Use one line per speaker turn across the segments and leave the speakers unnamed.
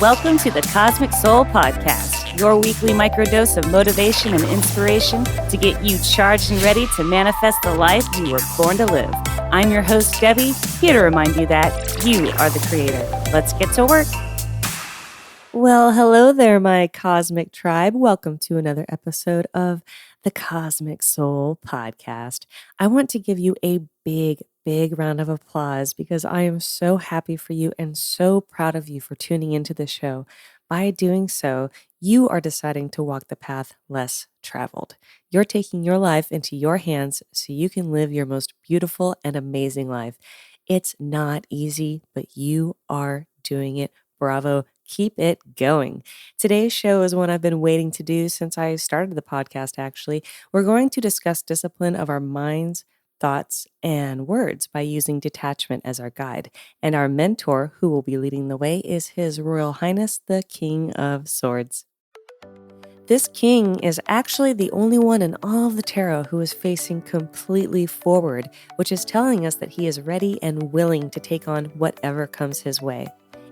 Welcome to the Cosmic Soul Podcast, your weekly microdose of motivation and inspiration to get you charged and ready to manifest the life you were born to live. I'm your host, Debbie, here to remind you that you are the creator. Let's get to work. Well, hello there, my cosmic tribe. Welcome to another episode of the Cosmic Soul Podcast. I want to give you a big round of applause because I am so happy for you and so proud of you for tuning into the show. By doing so, you are deciding to walk the path less traveled. You're taking your life into your hands so you can live your most beautiful and amazing life. It's not easy, but you are doing it. Bravo. Keep it going. Today's show is one I've been waiting to do since I started the podcast, actually. We're going to discuss discipline of our minds, thoughts, and words by using detachment as our guide. And our mentor, who will be leading the way, is His Royal Highness, the King of Swords. This king is actually the only one in all of the tarot who is facing completely forward, which is telling us that he is ready and willing to take on whatever comes his way.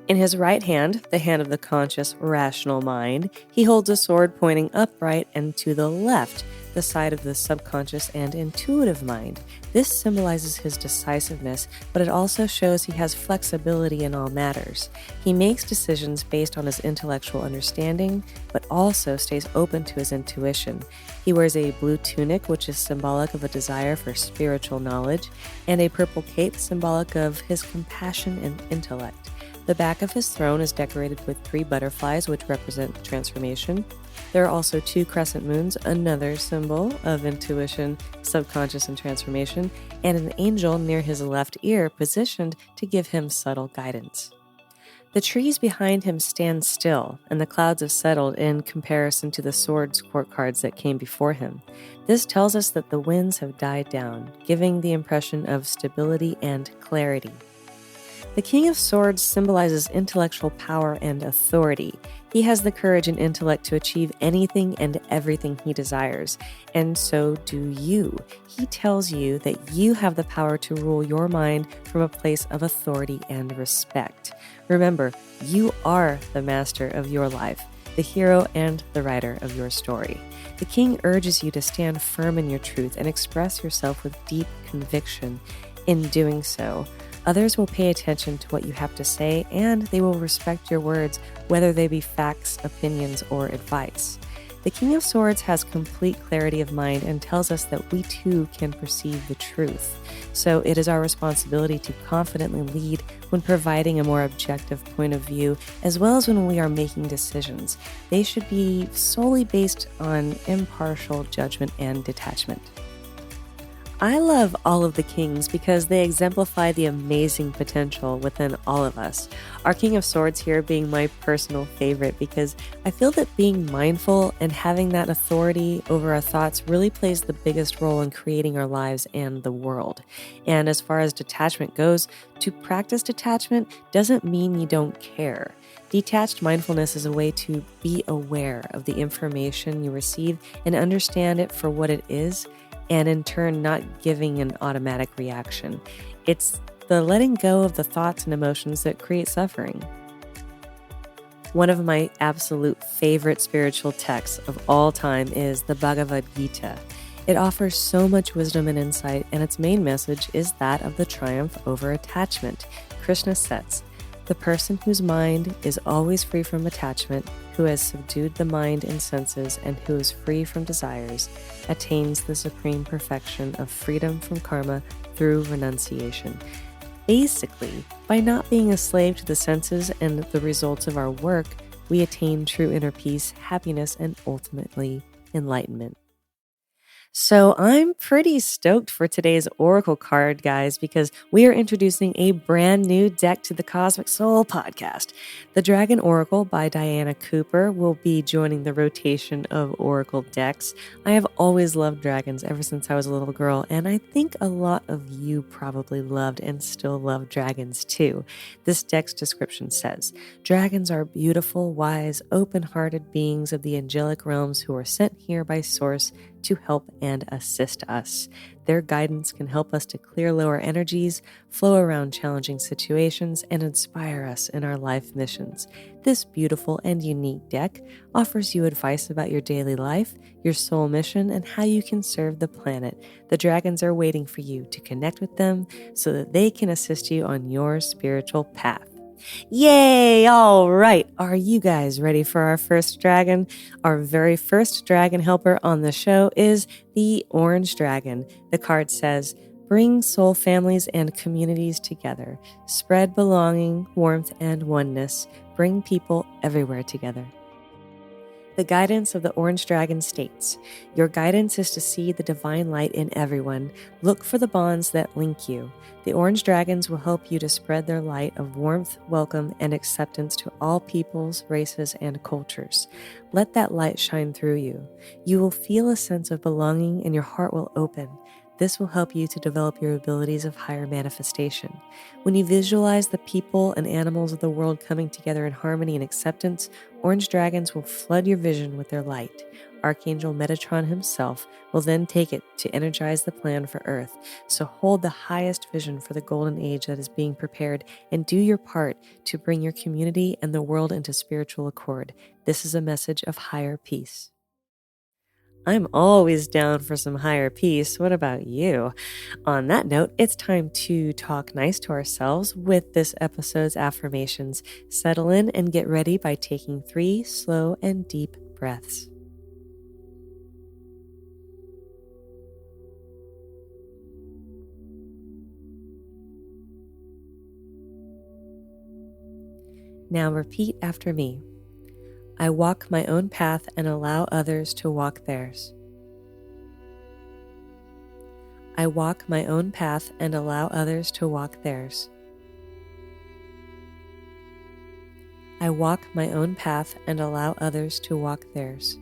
In his right hand, the hand of the conscious, rational mind, he holds a sword pointing upright, and to the left, the side of the subconscious and intuitive mind. This symbolizes his decisiveness, but it also shows he has flexibility in all matters. He makes decisions based on his intellectual understanding, but also stays open to his intuition. He wears a blue tunic, which is symbolic of a desire for spiritual knowledge, and a purple cape, symbolic of his compassion and intellect. The back of his throne is decorated with 3 butterflies, which represent transformation. There are also 2 crescent moons, another symbol of intuition, subconscious, and transformation, and an angel near his left ear positioned to give him subtle guidance. The trees behind him stand still, and the clouds have settled in comparison to the swords court cards that came before him. This tells us that the winds have died down, giving the impression of stability and clarity. The King of Swords symbolizes intellectual power and authority. He has the courage and intellect to achieve anything and everything he desires, and so do you. He tells you that you have the power to rule your mind from a place of authority and respect. Remember, you are the master of your life, the hero and the writer of your story. The King urges you to stand firm in your truth and express yourself with deep conviction. In doing so, others will pay attention to what you have to say, and they will respect your words, whether they be facts, opinions, or advice. The King of Swords has complete clarity of mind and tells us that we too can perceive the truth. So it is our responsibility to confidently lead when providing a more objective point of view, as well as when we are making decisions. They should be solely based on impartial judgment and detachment. I love all of the kings because they exemplify the amazing potential within all of us. Our King of Swords here being my personal favorite because I feel that being mindful and having that authority over our thoughts really plays the biggest role in creating our lives and the world. And as far as detachment goes, to practice detachment doesn't mean you don't care. Detached mindfulness is a way to be aware of the information you receive and understand it for what it is, and in turn not giving an automatic reaction. It's the letting go of the thoughts and emotions that create suffering. One of my absolute favorite spiritual texts of all time is the Bhagavad-Gita. It offers so much wisdom and insight, and its main message is that of the triumph over attachment. Krishna says, "The person whose mind is always free from attachment, who has subdued the mind and senses, and who is free from desires, attains the supreme perfection of freedom from karma through renunciation." Basically, by not being a slave to the senses and the results of our work, we attain true inner peace, happiness, and ultimately enlightenment. So I'm pretty stoked for today's Oracle card, guys, because we are introducing a brand new deck to the Cosmic Soul podcast. The Dragon Oracle by Diana Cooper will be joining the rotation of Oracle decks. I have always loved dragons ever since I was a little girl, and I think a lot of you probably loved and still love dragons too. This deck's description says, "Dragons are beautiful, wise, open-hearted beings of the angelic realms who are sent here by Source
to help and assist us. Their guidance can help us to clear lower energies, flow around challenging situations, and inspire us in our life missions. This beautiful and unique deck offers you advice about your daily life, your soul mission, and how you can serve the planet. The dragons are waiting for you to connect with them so that they can assist you on your spiritual path. Yay! All right. Are you guys ready for our first dragon? Our very first dragon helper on the show is the Orange Dragon. The card says, bring soul families and communities together. Spread belonging, warmth, and oneness. Bring people everywhere together. The guidance of the Orange Dragon states, your guidance is to see the divine light in everyone. Look for the bonds that link you. The Orange Dragons will help you to spread their light of warmth, welcome, and acceptance to all peoples, races, and cultures. Let that light shine through you. You will feel a sense of belonging and your heart will open. This will help you to develop your abilities of higher manifestation. When you visualize the people and animals of the world coming together in harmony and acceptance, Orange Dragons will flood your vision with their light. Archangel Metatron himself will then take it to energize the plan for Earth. So hold the highest vision for the golden age that is being prepared and do your part to bring your community and the world into spiritual accord. This is a message of higher peace. I'm always down for some higher peace. What about you? On that note, it's time to talk nice to ourselves with this episode's affirmations. Settle in and get ready by taking 3 slow and deep breaths. Now repeat after me. I walk my own path and allow others to walk theirs. I walk my own path and allow others to walk theirs. I walk my own path and allow others to walk theirs.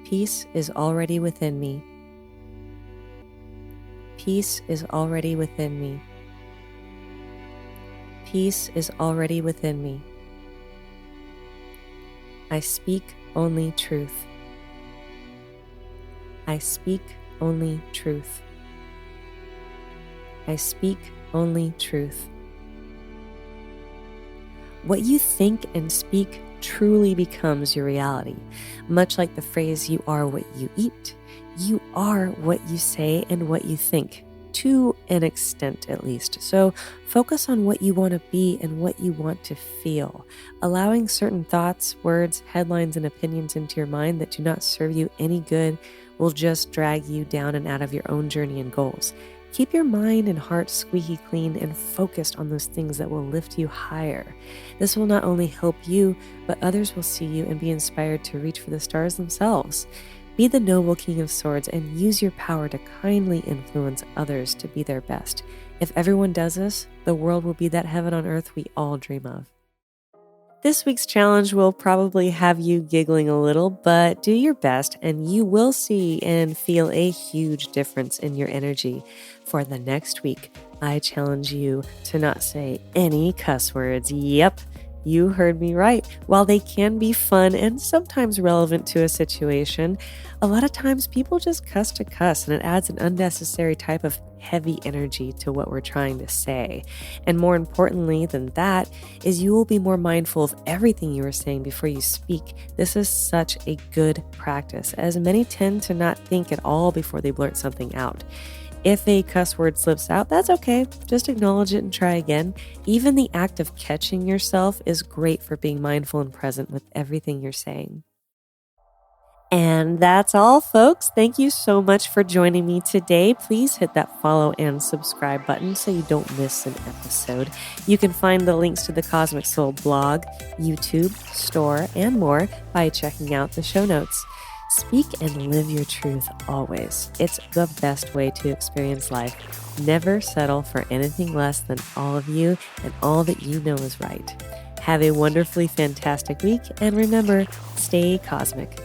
Peace is already within me. Peace is already within me. Peace is already within me. I speak only truth. I speak only truth. I speak only truth. What you think and speak truly becomes your reality. Much like the phrase, you are what you eat, you are what you say and what you think. To an extent, at least. So focus on what you want to be and what you want to feel. Allowing certain thoughts, words, headlines, and opinions into your mind that do not serve you any good will just drag you down and out of your own journey and goals. Keep your mind and heart squeaky clean and focused on those things that will lift you higher. This will not only help you, but others will see you and be inspired to reach for the stars themselves. Be the noble King of Swords and use your power to kindly influence others to be their best. If everyone does this, the world will be that heaven on earth we all dream of. This week's challenge will probably have you giggling a little, but do your best and you will see and feel a huge difference in your energy. For the next week, I challenge you to not say any cuss words. Yep. You heard me right. While they can be fun and sometimes relevant to a situation, a lot of times people just cuss to cuss and it adds an unnecessary type of heavy energy to what we're trying to say. And more importantly than that is you will be more mindful of everything you are saying before you speak. This is such a good practice, as many tend to not think at all before they blurt something out. If a cuss word slips out, that's okay. Just acknowledge it and try again. Even the act of catching yourself is great for being mindful and present with everything you're saying. And that's all, folks. Thank you so much for joining me today. Please hit that follow and subscribe button so you don't miss an episode. You can find the links to the Cosmic Soul blog, YouTube, store, and more by checking out the show notes. Speak and live your truth always. It's the best way to experience life. Never settle for anything less than all of you and all that you know is right. Have a wonderfully fantastic week, and remember, stay cosmic.